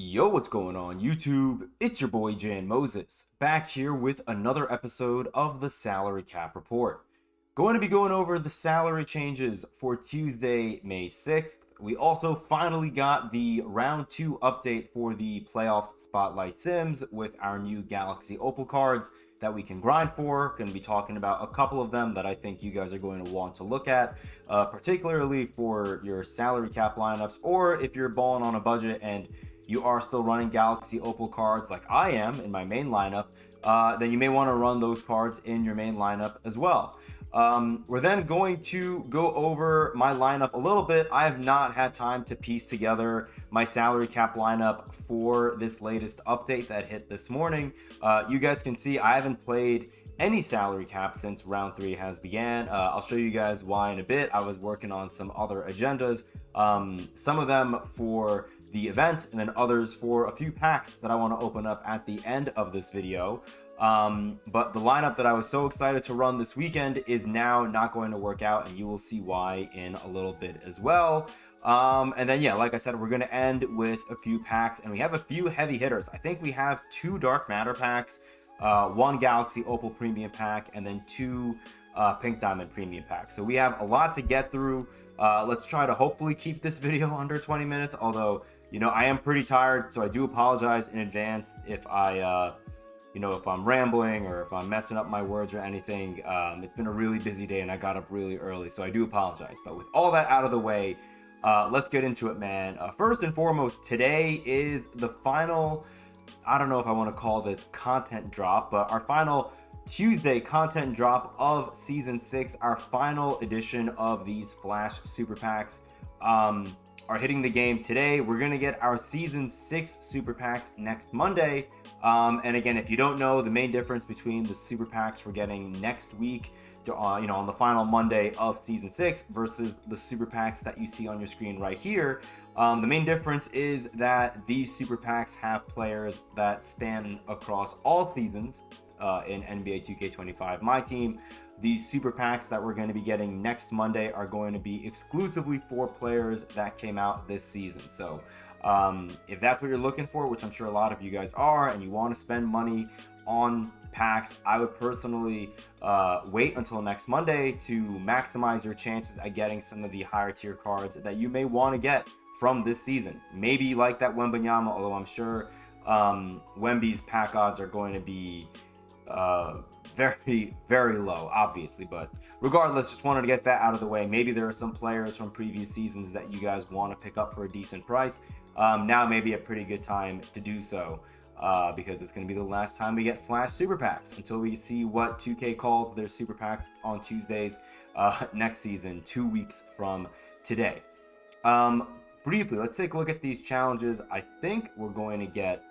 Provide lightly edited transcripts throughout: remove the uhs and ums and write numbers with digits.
Yo, what's going on YouTube? It's your boy Jan Moses, back here with another episode of the Salary Cap Report. Going to be going over the salary changes for Tuesday, May 6th. We also finally got the round 2 update for the playoffs Spotlight Sims with our new Galaxy Opal cards that we can grind for. Going to be talking about a couple of them that I think you guys are going to want to look at, particularly for your salary cap lineups, or if you're balling on a budget and you are still running Galaxy Opal cards like I am in my main lineup, then you may want to run those cards in your main lineup as well. We're then going to go over my lineup a little bit. I have not had time to piece together my salary cap lineup for this latest update that hit this morning. You guys can see I haven't played any salary cap since round 3 has began. I'll show you guys why in a bit. I was working on some other agendas, some of them for the event and then others for a few packs that I want to open up at the end of this video. But the lineup that I was so excited to run this weekend is now not going to work out, and you will see why in a little bit as well. And then, yeah, like I said, we're going to end with a few packs, and we have a few heavy hitters. I think we have 2 Dark Matter packs, 1 Galaxy Opal Premium pack, and then 2 Pink Diamond Premium packs. So we have a lot to get through. Let's try to hopefully keep this video under 20 minutes, although, you know, I am pretty tired, so I do apologize in advance if I, if I'm rambling or if I'm messing up my words or anything. It's been a really busy day and I got up really early, so I do apologize. But with all that out of the way, let's get into it, man. First and foremost, today is the final, I don't know if I want to call this content drop, but our final Tuesday content drop of Season 6, our final edition of these Flash Super Packs. Are hitting the game today. We're gonna get our Season 6 Super Packs next Monday. And again, if you don't know, the main difference between the Super Packs we're getting next week, on the final Monday of Season 6 versus the Super Packs that you see on your screen right here, the main difference is that these Super Packs have players that span across all seasons in NBA 2K25 MyTeam. These super packs that we're going to be getting next Monday are going to be exclusively for players that came out this season. So if that's what you're looking for, which I'm sure a lot of you guys are, and you want to spend money on packs, I would personally wait until next Monday to maximize your chances at getting some of the higher tier cards that you may want to get from this season. Maybe like that Wembanyama, although I'm sure Wemby's pack odds are going to be very, very low, obviously, but regardless, just wanted to get that out of the way. Maybe there are some players from previous seasons that you guys want to pick up for a decent price. Now may be a pretty good time to do so, because it's going to be the last time we get Flash Super Packs until we see what 2K calls their Super Packs on Tuesdays next season, 2 weeks from today. Briefly, let's take a look at these challenges. I think we're going to get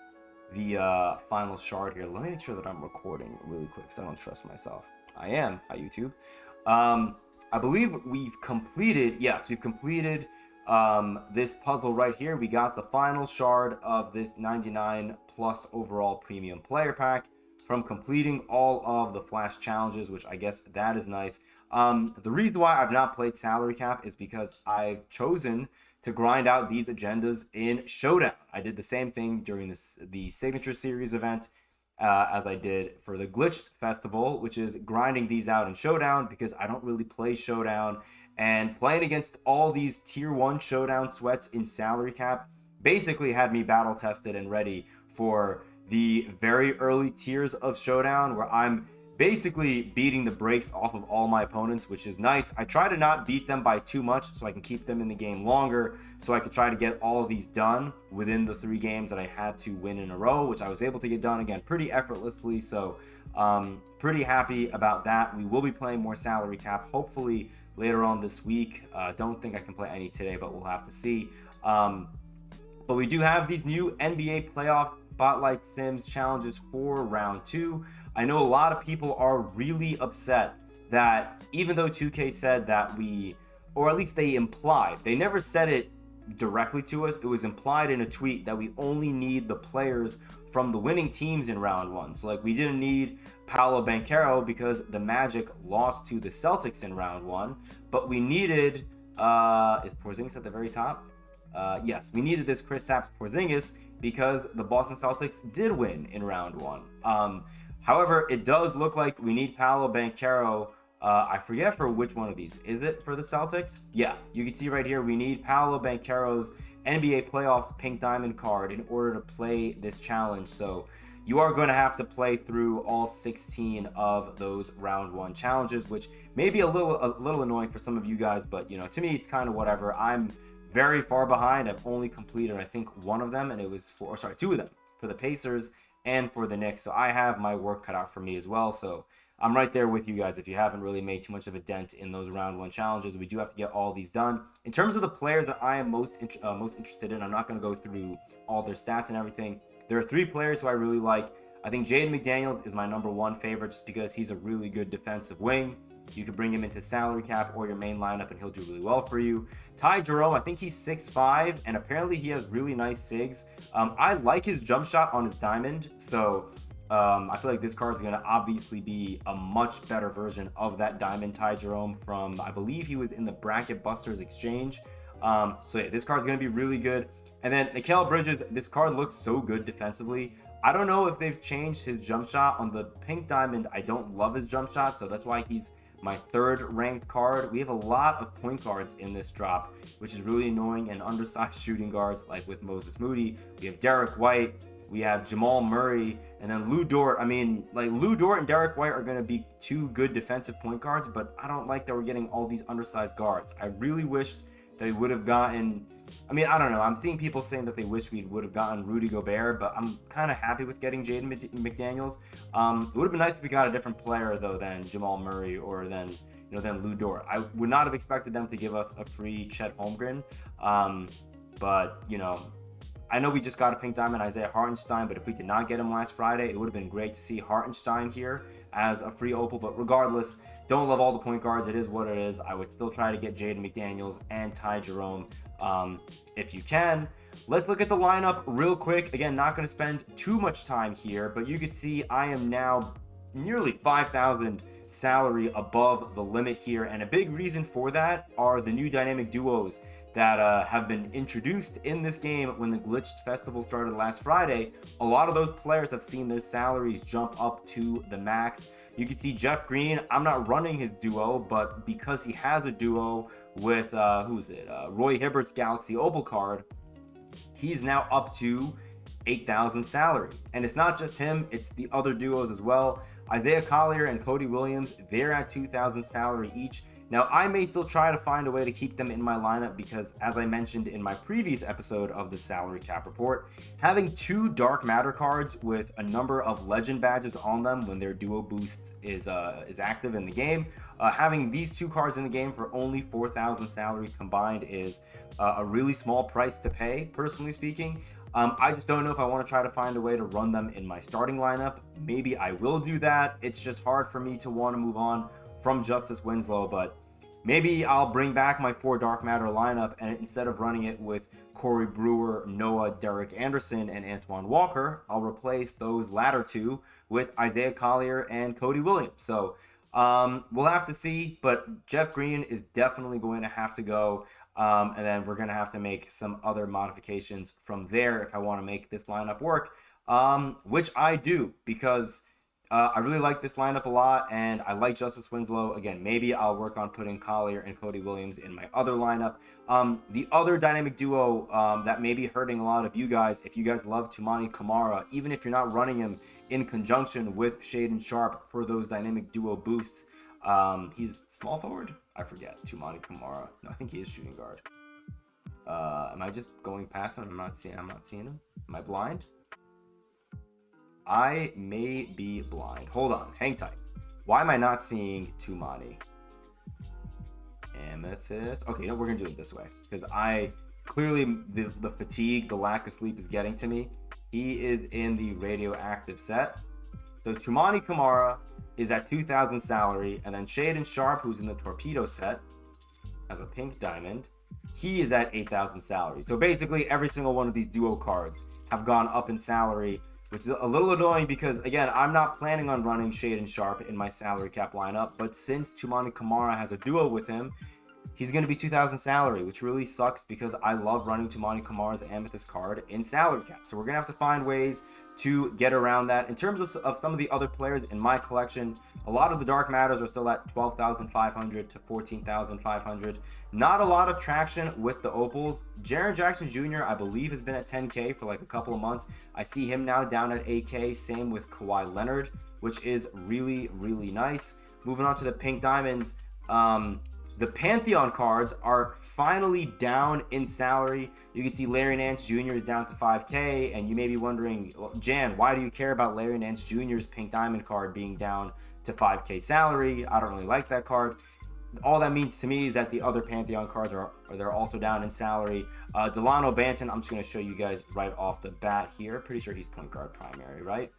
the final shard here. Let me make sure that I'm recording really quick because I don't trust myself. I am. Hi, YouTube. I believe we've completed, yes, we've completed this puzzle right here. We got the final shard of this 99 plus overall premium player pack from completing all of the Flash challenges, which I guess that is nice. The reason why I've not played salary cap is because I've chosen to grind out these agendas in Showdown. I did the same thing during the Signature Series event as I did for the Glitched Festival, which is grinding these out in Showdown because I don't really play Showdown. And playing against all these Tier 1 Showdown sweats in salary cap basically had me battle tested and ready for the very early tiers of Showdown, where I'm basically beating the brakes off of all my opponents, which is nice. I try to not beat them by too much so I can keep them in the game longer, so I can try to get all of these done within the 3 games that I had to win in a row, which I was able to get done, again, pretty effortlessly. So pretty happy about that. We will be playing more salary cap hopefully later on this week. Don't think I can play any today, but we'll have to see. But we do have these new NBA playoffs Spotlight Sims challenges for round 2. I know a lot of people are really upset that even though 2K said that or at least they implied, they never said it directly to us, it was implied in a tweet that we only need the players from the winning teams in round 1. So like we didn't need Paolo Banchero because the Magic lost to the Celtics in round 1, but we needed, is Porzingis at the very top? Yes, we needed this Kristaps Porzingis because the Boston Celtics did win in round one. However, it does look like we need Paolo Banchero. I forget for which one of these. Is it for the Celtics? Yeah, you can see right here we need Paolo Banchero's NBA Playoffs Pink Diamond card in order to play this challenge. So you are going to have to play through all 16 of those round one challenges, which may be a little annoying for some of you guys, but you know, to me it's kind of whatever. I'm very far behind. I've only completed I think one of them, and it was two of them for the Pacers and for the Knicks. So I have my work cut out for me as well. So I'm right there with you guys. If you haven't really made too much of a dent in those round one challenges, we do have to get all these done. In terms of the players that I am most interested in, I'm not going to go through all their stats and everything. There are 3 players who I really like. I think Jaden McDaniels is my #1 favorite just because he's a really good defensive wing. You can bring him into salary cap or your main lineup and he'll do really well for you. Ty Jerome, I think he's 6'5", and apparently he has really nice SIGs. I like his jump shot on his diamond, so I feel like this card is going to obviously be a much better version of that diamond Ty Jerome from, I believe he was in the Bracket Busters exchange. So yeah, this card is going to be really good. And then Mikal Bridges, this card looks so good defensively. I don't know if they've changed his jump shot on the pink diamond. I don't love his jump shot, so that's why he's my 3rd ranked card. We have a lot of point guards in this drop, which is really annoying, and undersized shooting guards like with Moses Moody. We have Derek White, we have Jamal Murray, and then Lou Dort. I mean, like Lou Dort and Derek White are going to be 2 good defensive point guards, but I don't like that we're getting all these undersized guards. I really wished that we would have gotten, I mean, I don't know. I'm seeing people saying that they wish we would have gotten Rudy Gobert, but I'm kind of happy with getting Jaden McDaniels. It would have been nice if we got a different player though than Jamal Murray or than Lou Dort. I would not have expected them to give us a free Chet Holmgren, but you know, I know we just got a pink diamond Isaiah Hartenstein, but if we did not get him last Friday, it would have been great to see Hartenstein here as a free Opal. But regardless, don't love all the point guards. It is what it is. I would still try to get Jaden McDaniels and Ty Jerome if you can. Let's look at the lineup real quick. Again, not going to spend too much time here, but you can see I am now nearly 5,000 salary above the limit here. And a big reason for that are the new dynamic duos that have been introduced in this game when the Glitched Festival started last Friday. A lot of those players have seen their salaries jump up to the max. You can see Jeff Green, I'm not running his duo, but because he has a duo with, Roy Hibbert's Galaxy Opal card, he's now up to 8,000 salary. And it's not just him, it's the other duos as well. Isaiah Collier and Cody Williams, they're at 2,000 salary each. Now, I may still try to find a way to keep them in my lineup because, as I mentioned in my previous episode of the Salary Cap Report, having 2 Dark Matter cards with a number of legend badges on them when their duo boost is active in the game, having these 2 cards in the game for only 4,000 salary combined is a really small price to pay, personally speaking. I just don't know if I want to try to find a way to run them in my starting lineup. Maybe I will do that. It's just hard for me to want to move on from Justice Winslow, but maybe I'll bring back my 4 Dark Matter lineup, and instead of running it with Corey Brewer, Noah, Derek Anderson, and Antoine Walker, I'll replace those latter 2 with Isaiah Collier and Cody Williams. So we'll have to see, but Jeff Green is definitely going to have to go, and then we're going to have to make some other modifications from there if I want to make this lineup work, which I do, because I really like this lineup a lot, and I like Justice Winslow. Again, maybe I'll work on putting Collier and Cody Williams in my other lineup. The other dynamic duo that may be hurting a lot of you guys, if you guys love Toumani Camara, even if you're not running him in conjunction with Shaedon Sharpe for those dynamic duo boosts, he's small forward? I forget. Toumani Camara. No, I think he is shooting guard. Am I just going past him? I'm not seeing him. Am I blind? I may be blind. Hold on, hang tight. Why am I not seeing Toumani? Amethyst. Okay, no, we're gonna do it this way because I clearly the fatigue, the lack of sleep is getting to me. He is in the radioactive set. So Toumani Camara is at 2,000 salary, and then Shaedon Sharpe, who's in the torpedo set, as a pink diamond, he is at 8,000 salary. So basically, every single one of these duo cards have gone up in salary, which is a little annoying because, again, I'm not planning on running Shaedon Sharpe in my salary cap lineup, but since Toumani Camara has a duo with him, he's going to be 2,000 salary, which really sucks because I love running Tumani Kamar's Amethyst card in salary cap. So we're going to have to find ways to get around that. In terms of some of the other players in my collection, a lot of the Dark Matters are still at 12,500 to 14,500. Not a lot of traction with the Opals. Jaren Jackson Jr., I believe, has been at 10K for like a couple of months. I see him now down at 8K. Same with Kawhi Leonard, which is really, really nice. Moving on to the Pink Diamonds. The Pantheon cards are finally down in salary. You can see Larry Nance Jr. is down to 5K, and you may be wondering, well, Jan, why do you care about Larry Nance Jr.'s Pink Diamond card being down to 5K salary? I don't really like that card. All that means to me is that the other Pantheon cards they're also down in salary. Delano Banton, I'm just going to show you guys right off the bat here. Pretty sure he's point guard primary, right?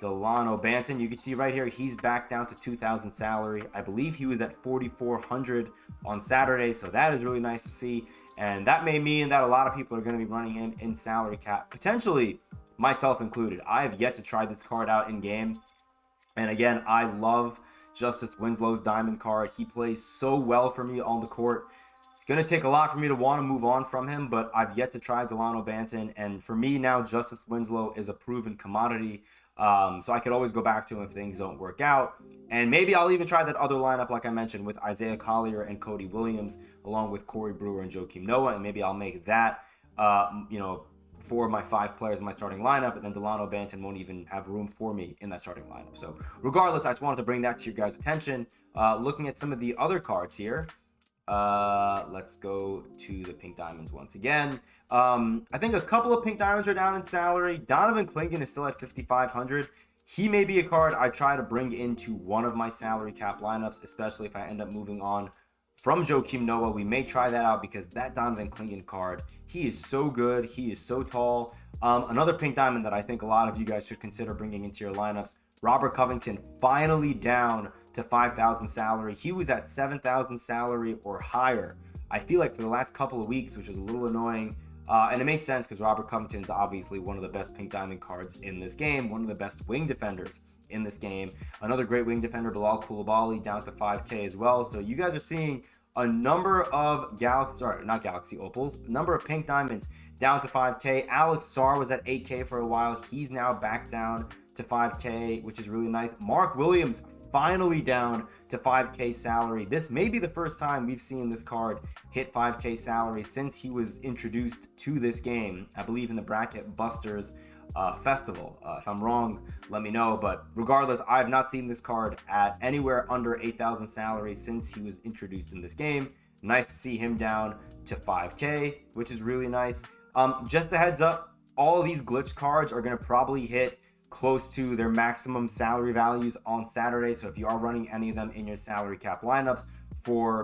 Delano Banton, you can see right here, he's back down to 2,000 salary. I believe he was at 4,400 on Saturday, so that is really nice to see. And that may mean that a lot of people are going to be running him in salary cap, potentially myself included. I have yet to try this card out in game. And again, I love Justice Winslow's diamond card. He plays so well for me on the court. It's going to take a lot for me to want to move on from him, but I've yet to try Delano Banton. And for me now, Justice Winslow is a proven commodity. So I could always go back to him if things don't work out. And maybe I'll even try that other lineup, like I mentioned, with Isaiah Collier and Cody Williams, along with Corey Brewer and Joakim Noah. And maybe I'll make that, for my 5 players in my starting lineup. And then Delano Banton won't even have room for me in that starting lineup. So regardless, I just wanted to bring that to your guys' attention. Looking at some of the other cards here. Let's go to the Pink Diamonds once again. I think a couple of Pink Diamonds are down in salary. Donovan Clingan is still at 5,500. He may be a card I try to bring into one of my salary cap lineups, especially if I end up moving on from Joakim Noah. We may try that out because that Donovan Clingan card, he is so good. He is so tall. Another Pink Diamond that I think a lot of you guys should consider bringing into your lineups, Robert Covington, finally down to 5,000 salary. He was at 7,000 salary or higher, I feel like, for the last couple of weeks, which was a little annoying. And it made sense because Robert Covington is obviously one of the best Pink Diamond cards in this game, one of the best wing defenders in this game. Another great wing defender, Bilal Coulibaly, down to 5K as well. So you guys are seeing a number of Opals, number of Pink Diamonds down to 5K. Alex Sarr was at 8K for a while. He's now back down to 5K, which is really nice. Mark Williams finally down to 5K salary. This may be the first time we've seen this card hit 5K salary since he was introduced to this game, I believe in the Bracket Busters Festival. If I'm wrong, let me know. But regardless, I have not seen this card at anywhere under 8,000 salary since he was introduced in this game. Nice to see him down to 5K, which is really nice. Just a heads up, all of these glitch cards are going to probably hit close to their maximum salary values on Saturday. So if you are running any of them in your salary cap lineups,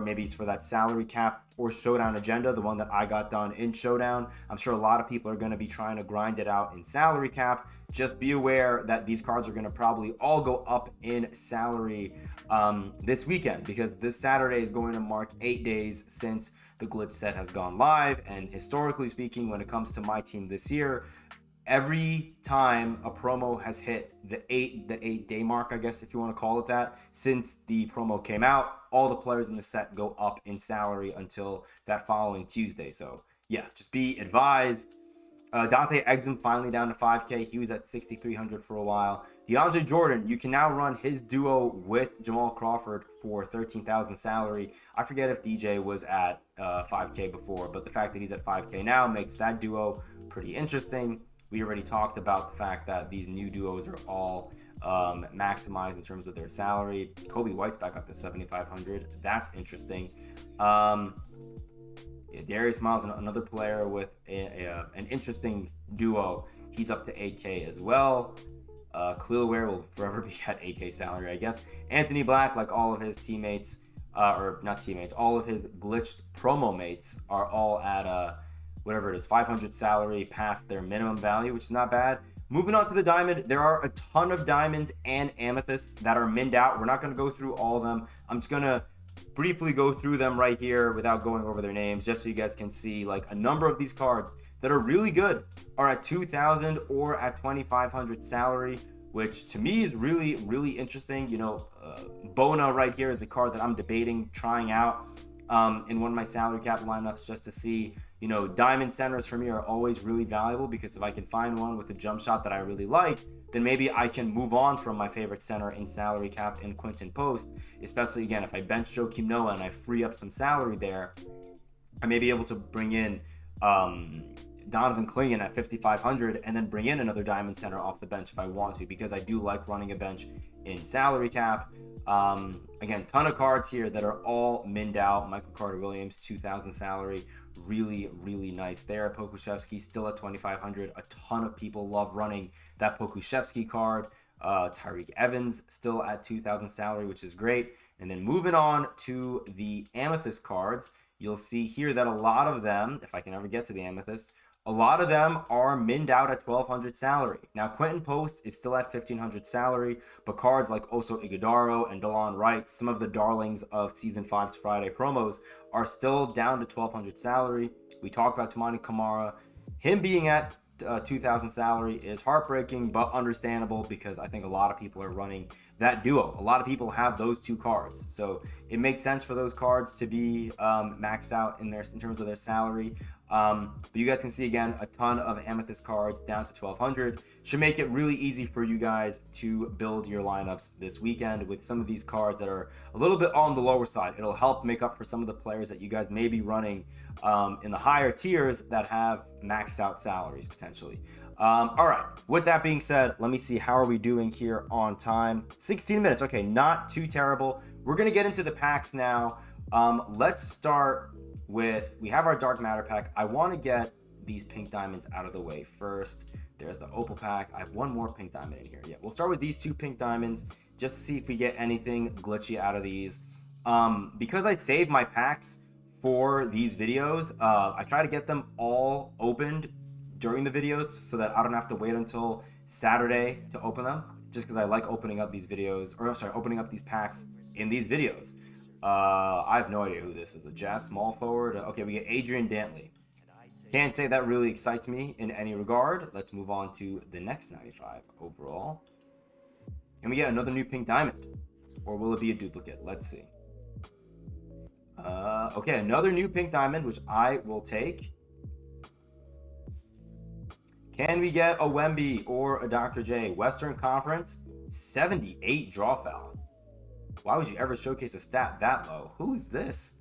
maybe it's for that salary cap or showdown agenda, the one that I got done in showdown, I'm sure a lot of people are going to be trying to grind it out in salary cap. Just be aware that these cards are going to probably all go up in salary this weekend, because this Saturday is going to mark 8 days since the glitch set has gone live. And historically speaking, when it comes to my team this year, every time a promo has hit the 8-day mark, I guess if you want to call it that, since the promo came out, all the players in the set go up in salary until that following Tuesday. So yeah, just be advised. Dante Exum finally down to 5K. He was at 6,300 for a while. DeAndre Jordan, you can now run his duo with Jamal Crawford for 13,000 salary. I forget if DJ was at 5K before, but the fact that he's at 5K now makes that duo pretty interesting. We already talked about the fact that these new duos are all maximized in terms of their salary. Kobe White's back up to 7,500. That's interesting. Darius Miles, another player with an interesting duo. He's up to 8K as well. Khalil Ware will forever be at 8K salary, I guess. Anthony Black, like all of his teammates, or not teammates, all of his glitched promo mates are all at whatever it is, 500 salary past their minimum value, which is not bad. Moving on to the diamond, there are a ton of diamonds and amethysts that are minned out. We're not going to go through all of them. I'm just going to briefly go through them right here without going over their names, just so you guys can see like a number of these cards that are really good are at 2,000 or at 2,500 salary, which to me is really, really interesting. Bona right here is a card that I'm debating trying out. in one of my salary cap lineups just to see, you know, diamond centers for me are always really valuable, because if I can find one with a jump shot that I really like, then maybe I can move on from my favorite center in salary cap in Quinton Post, especially again, if I bench Joakim Noah and I free up some salary there, I may be able to bring in Donovan Clingan at 5,500 and then bring in another diamond center off the bench if I want to, because I do like running a bench in salary cap. Again, ton of cards here that are all minned out. Michael Carter Williams, 2,000 salary, really, really nice there. Pokuševski still at 2,500. A ton of people love running that Pokuševski card. Tyreek Evans still at 2,000 salary, which is great. And then moving on to the Amethyst cards, you'll see here that a lot of them, if I can ever get to the Amethyst, a lot of them are minned out at 1,200 salary. Now, Quinton Post is still at 1,500 salary, but cards like Oso Ighodaro and DeLon Wright, some of the darlings of Season 5's Friday promos, are still down to 1,200 salary. We talked about Tamani Kamara. Him being at 2,000 salary is heartbreaking, but understandable, because I think a lot of people are running that duo. A lot of people have those two cards, so it makes sense for those cards to be maxed out in terms of their salary. But you guys can see again a ton of Amethyst cards down to 1,200. Should make it really easy for you guys to build your lineups this weekend with some of these cards that are a little bit on the lower side. It'll help make up for some of the players that you guys may be running in the higher tiers that have maxed out salaries potentially. All right, with that being said, let me see, how are we doing here on time? 16 minutes. Okay, not too terrible. We're gonna get into the packs now. Let's start with, we have our Dark Matter pack. I want to get these pink diamonds out of the way first. There's the Opal pack. I have one more pink diamond in here. Yeah, we'll start with these two pink diamonds just to see if we get anything glitchy out of these. Because I saved my packs for these videos, I try to get them all opened during the videos so that I don't have to wait until Saturday to open them, just because I like opening up these videos, or sorry, opening up these packs in these videos. I have no idea who this is. A Jazz small forward. Okay, we get Adrian Dantley. Can't say that really excites me in any regard. Let's move on to the next 95 overall. And we get another new pink diamond. Or will it be a duplicate? Let's see. Okay, another new pink diamond, which I will take. Can we get a Wemby or a Dr. J? Western Conference, 78 draw foul. Why would you ever showcase a stat that low? Who is this?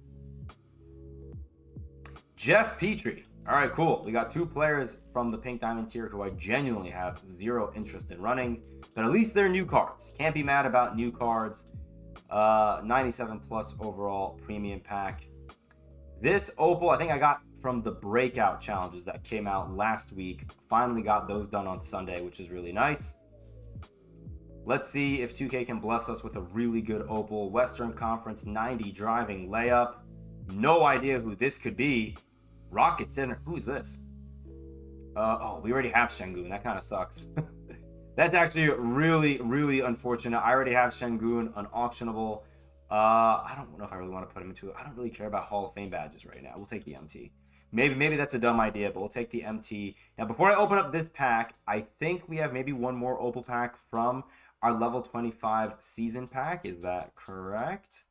Jeff Petrie. All right, cool. We got two players from the pink diamond tier who I genuinely have zero interest in running, but at least they're new cards. Can't be mad about new cards. 97 plus overall premium pack. This Opal, I think I got from the breakout challenges that came out last week. Finally got those done on Sunday, which is really nice. Let's see if 2K can bless us with a really good Opal. Western Conference 90 driving layup. No idea who this could be. Rocket Center. Who's this? Oh, we already have Şengün. That kind of sucks. That's actually really, really unfortunate. I already have Şengün unauctionable. I don't know if I really want to put him into it. I don't really care about Hall of Fame badges right now. We'll take the MT. Maybe that's a dumb idea, but we'll take the MT. Now, before I open up this pack, I think we have maybe one more Opal pack from our level 25 season pack. Is that correct?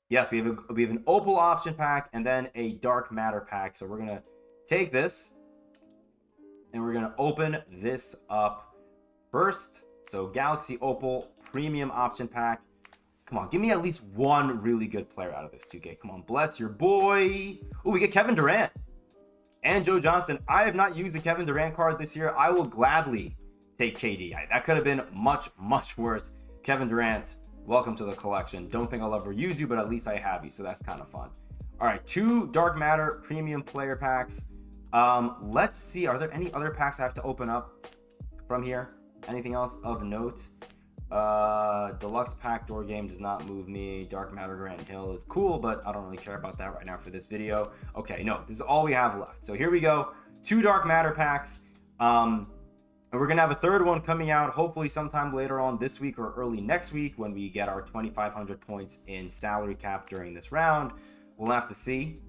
Yes, we have an Opal option pack and then a Dark Matter pack. So we're gonna take this and we're gonna open this up first. So Galaxy Opal premium option pack. Come on, give me at least one really good player out of this 2K. Come on, bless your boy. Oh, we get Kevin Durant and Joe Johnson. I have not used a Kevin Durant card this year. I will gladly take KD. That could have been much, much worse. Kevin Durant, welcome to the collection. Don't think I'll ever use you, but at least I have you, so that's kind of fun. All right, two Dark Matter premium player packs. Let's see, are there any other packs I have to open up from here? Anything else of note? Deluxe pack door game does not move me. Dark Matter Grant Hill is cool, but I don't really care about that right now for this video. Okay, no, this is all we have left. So here we go. Two Dark Matter packs. And we're gonna have a third one coming out hopefully sometime later on this week or early next week when we get our 2,500 points in salary cap during this round. We'll have to see.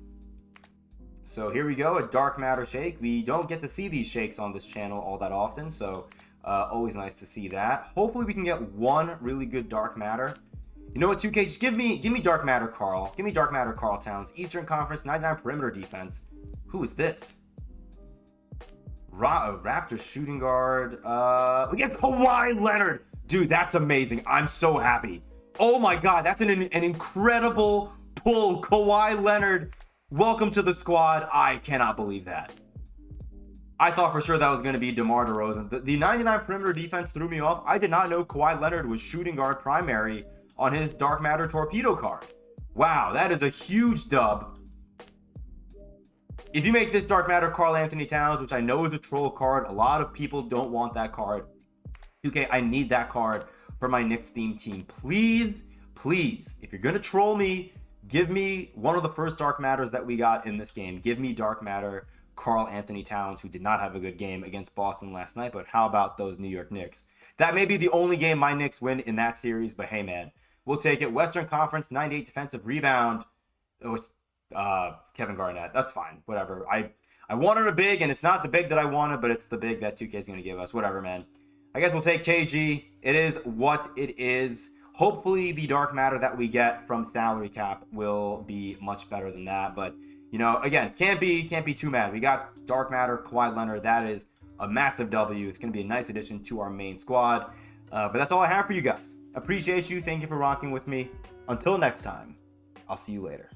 So here we go, a Dark Matter shake. We don't get to see these shakes on this channel all that often, so always nice to see that. Hopefully we can get one really good Dark Matter. You know what, 2K? Just give me Dark Matter Carl. Give me Dark Matter Carl Towns. Eastern Conference, 99 perimeter defense. Who is this? Raptors shooting guard. We get Kawhi Leonard. Dude, that's amazing. I'm so happy. Oh my God, that's an incredible pull. Kawhi Leonard, welcome to the squad. I cannot believe that. I thought for sure that was going to be DeMar DeRozan. The 99 perimeter defense threw me off. I did not know Kawhi Leonard was shooting guard primary on his Dark Matter Torpedo card. Wow, that is a huge dub. If you make this Dark Matter Karl Anthony Towns, which I know is a troll card, a lot of people don't want that card. 2K, I need that card for my Knicks theme team. Please, please, if you're going to troll me, give me one of the first Dark Matters that we got in this game. Give me Dark Matter Karl Anthony Towns, who did not have a good game against Boston last night, but how about those New York Knicks? That may be the only game my Knicks win in that series, but hey, man, we'll take it. Western Conference, 98 defensive rebound. It was Kevin Garnett. That's fine. Whatever. I wanted a big, and it's not the big that I wanted, but it's the big that 2K is going to give us. Whatever, man. I guess we'll take KG. It is what it is. Hopefully, the Dark Matter that we get from salary cap will be much better than that, but you know, again, can't be too mad. We got Dark Matter, Kawhi Leonard. That is a massive W. It's going to be a nice addition to our main squad. But that's all I have for you guys. Appreciate you. Thank you for rocking with me. Until next time, I'll see you later.